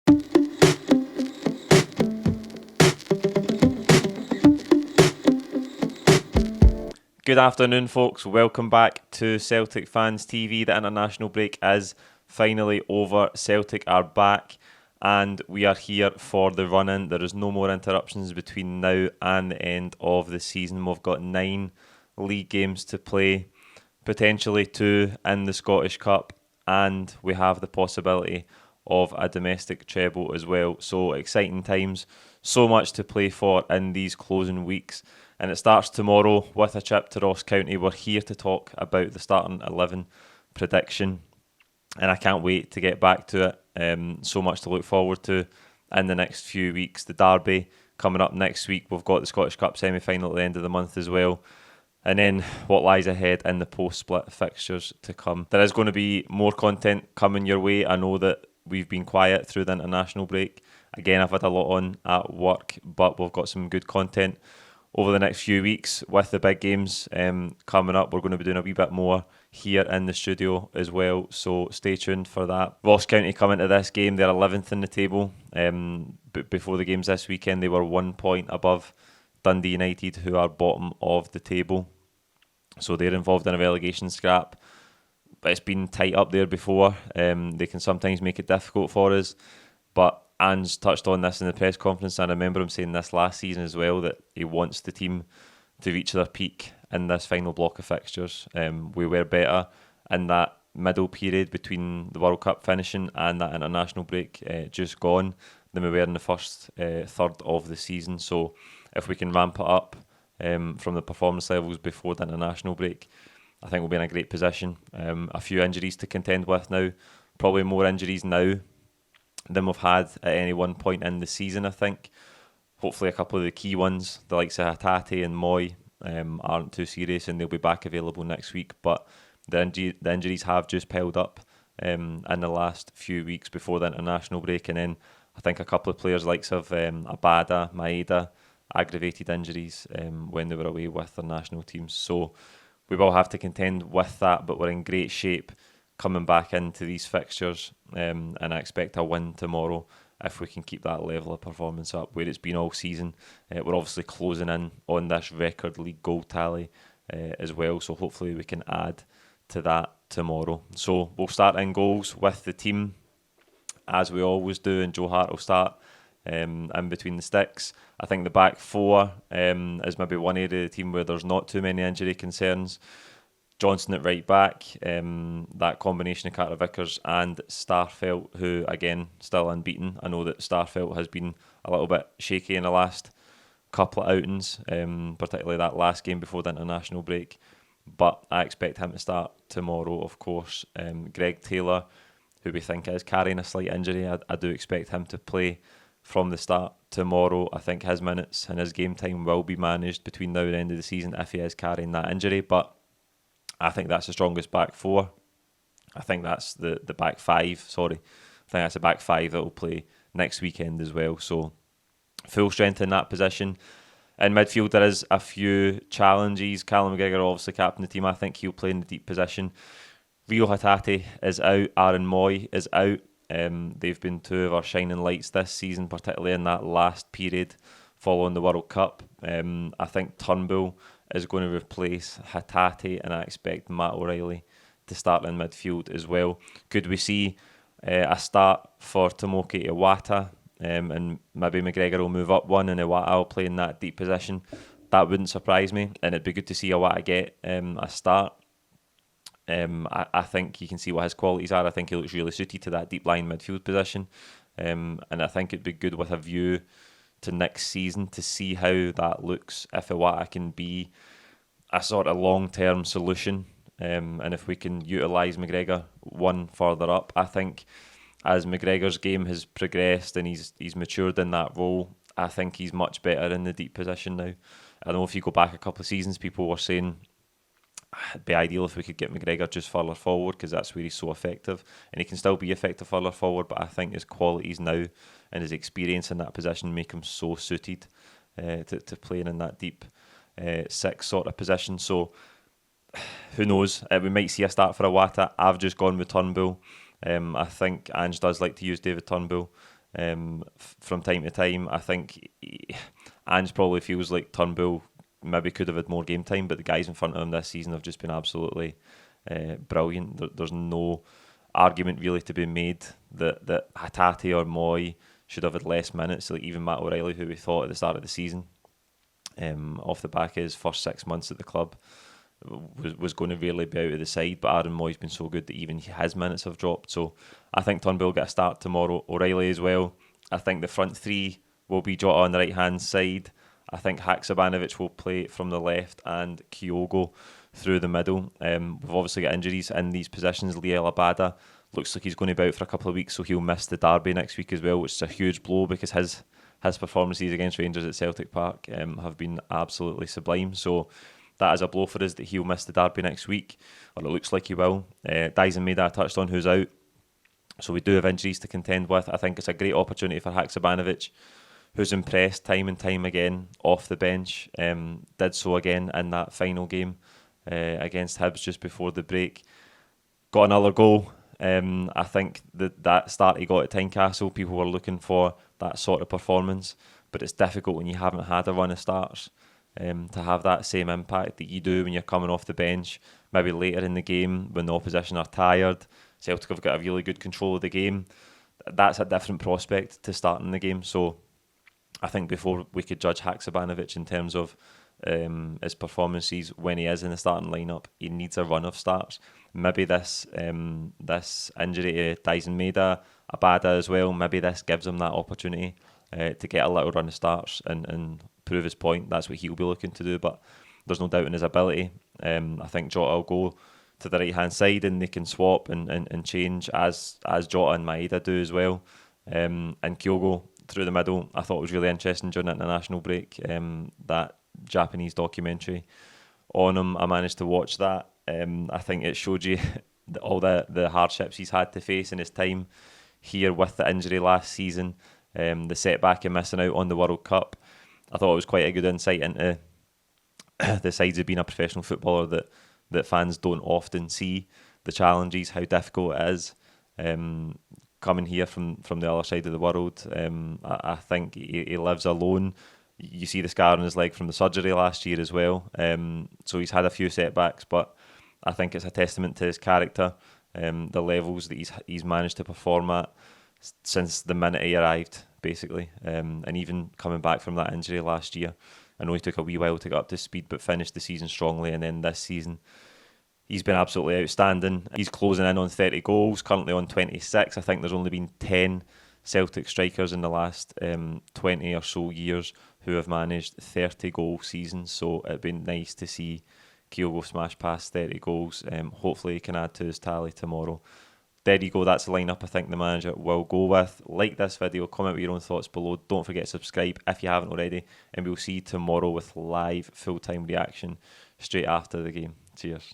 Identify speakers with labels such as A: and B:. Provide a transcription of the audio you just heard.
A: Good afternoon, folks. Welcome back to Celtic Fans TV. The international break is finally over. Celtic are back and we are here for the run-in. There is no more interruptions between now and the end of the season. We've got 9 league games to play, potentially 2 in the Scottish Cup, and we have the possibility of a domestic treble as well. So exciting times, so much to play for in these closing weeks. And it starts tomorrow with a trip to Ross County. We're here to talk about the starting 11 prediction, and I can't wait to get back to it. So much to look forward to in the next few weeks. The derby coming up next week. We've got the Scottish Cup semi-final at the end of the month as well. And then what lies ahead in the post-split fixtures to come. There is going to be more content coming your way. I know that we've been quiet through the international break. Again, I've had a lot on at work, but we've got some good content over the next few weeks with the big games coming up. We're going to be doing a wee bit more here in the studio as well, so stay tuned for that. Ross County come into this game, they're 11th in the table. But before the games this weekend, they were 1 point above Dundee United, who are bottom of the table. So they're involved in a relegation scrap. But it's been tight up there before. They can sometimes make it difficult for us. But Ange touched on this in the press conference, and I remember him saying this last season as well, that he wants the team to reach their peak in this final block of fixtures. We were better in that middle period between the World Cup finishing and that international break just gone than we were in the first third of the season. So if we can ramp it up from the performance levels before the international break, I think we'll be in a great position. A few injuries to contend with now, probably more injuries now than we've had at any one point in the season, I think. Hopefully a couple of the key ones, the likes of Hatate and Moy, aren't too serious and they'll be back available next week. But the injuries have just piled up in the last few weeks before the international break. And then I think a couple of players likes of Abada, Maeda, aggravated injuries when they were away with their national teams. So we will have to contend with that, but we're in great shape coming back into these fixtures, and I expect a win tomorrow if we can keep that level of performance up where it's been all season. We're obviously closing in on this record league goal tally as well, so hopefully we can add to that tomorrow. So we'll start in goals with the team as we always do, and Joe Hart will start in between the sticks. I think the back four is maybe one area of the team where there's not too many injury concerns. Johnson at right back, that combination of Carter Vickers and Starfelt, who again still unbeaten. I know that Starfelt has been a little bit shaky in the last couple of outings, particularly that last game before the international break, but I expect him to start tomorrow, of course. Greg Taylor, who we think is carrying a slight injury, I do expect him to play from the start tomorrow. I think his minutes and his game time will be managed between now and the end of the season if he is carrying that injury, but I think that's the strongest back four. I think that's the back five, sorry. I think that's the back five that will play next weekend as well. So full strength in that position. In midfield, there is a few challenges. Callum McGregor, obviously captain of the team. I think he'll play in the deep position. Rio Hatate is out. Aaron Moy is out. They've been two of our shining lights this season, particularly in that last period following the World Cup. I think Turnbull is going to replace Hatate, and I expect Matt O'Reilly to start in midfield as well. Could we see a start for Tomoki Iwata, and maybe McGregor will move up one and Iwata will play in that deep position? That wouldn't surprise me, and it'd be good to see Iwata get a start. I think you can see what his qualities are. I think he looks really suited to that deep line midfield position, and I think it'd be good with a view to next season to see how that looks, if Iwata can be a sort of long-term solution, and if we can utilise McGregor one further up. I think as McGregor's game has progressed and he's matured in that role, I think he's much better in the deep position now. I know if you go back a couple of seasons, people were saying it'd be ideal if we could get McGregor just further forward because that's where he's so effective, and he can still be effective further forward, but I think his qualities now and his experience in that position make him so suited to playing in that deep six sort of position. So who knows, we might see a start for Iwata. I've just gone with Turnbull. I think Ange does like to use David Turnbull from time to time. I think Ange probably feels like Turnbull maybe could have had more game time, but the guys in front of him this season have just been absolutely brilliant. There's no argument really to be made that Hatate or Moy should have had less minutes. Like even Matt O'Reilly, who we thought at the start of the season, off the back of his first 6 months at the club, was going to really be out of the side, but Aaron Moy's been so good that even his minutes have dropped. So I think Turnbull will get a start tomorrow. O'Reilly as well. I think the front three will be Jota on the right hand side. I think Haksabanovic will play from the left and Kyogo through the middle. We've obviously got injuries in these positions. Liel Abada looks like he's going to be out for a couple of weeks, so he'll miss the derby next week as well, which is a huge blow because his performances against Rangers at Celtic Park have been absolutely sublime. So that is a blow for us that he'll miss the derby next week, or it looks like he will. Dyson Maeda I touched on, who's out. So we do have injuries to contend with. I think it's a great opportunity for Haksabanovic, who's impressed time and time again off the bench. Did so again in that final game against Hibs just before the break. Got another goal. I think that start he got at Tynecastle, people were looking for that sort of performance, but it's difficult when you haven't had a run of starts to have that same impact that you do when you're coming off the bench, maybe later in the game when the opposition are tired. Celtic have got a really good control of the game. That's a different prospect to starting the game. So I think before we could judge Haksabanovic in terms of his performances when he is in the starting lineup, he needs a run of starts. Maybe this injury to Dyson Maeda, Abada as well, maybe this gives him that opportunity to get a little run of starts and prove his point. That's what he'll be looking to do, but there's no doubt in his ability. I think Jota will go to the right hand side and they can swap and change as Jota and Maeda do as well. And Kyogo through the middle, I thought was really interesting during the international break. That Japanese documentary on him, I managed to watch that. I think it showed you all the hardships he's had to face in his time here with the injury last season, the setback and missing out on the World Cup. I thought it was quite a good insight into the sides of being a professional footballer that fans don't often see, the challenges, how difficult it is. Coming here from the other side of the world, I think he lives alone. You see the scar on his leg from the surgery last year as well. So he's had a few setbacks, but I think it's a testament to his character, the levels that he's managed to perform at since the minute he arrived, basically. And even coming back from that injury last year, I know he took a wee while to get up to speed, but finished the season strongly. And then this season, he's been absolutely outstanding. He's closing in on 30 goals, currently on 26. I think there's only been 10 Celtic strikers in the last 20 or so years who have managed 30 goal seasons. So it'd be nice to see Kyogo smash past 30 goals. Hopefully he can add to his tally tomorrow. There you go, that's the lineup I think the manager will go with. Like this video, comment with your own thoughts below. Don't forget to subscribe if you haven't already. And we'll see you tomorrow with live full-time reaction straight after the game. Cheers.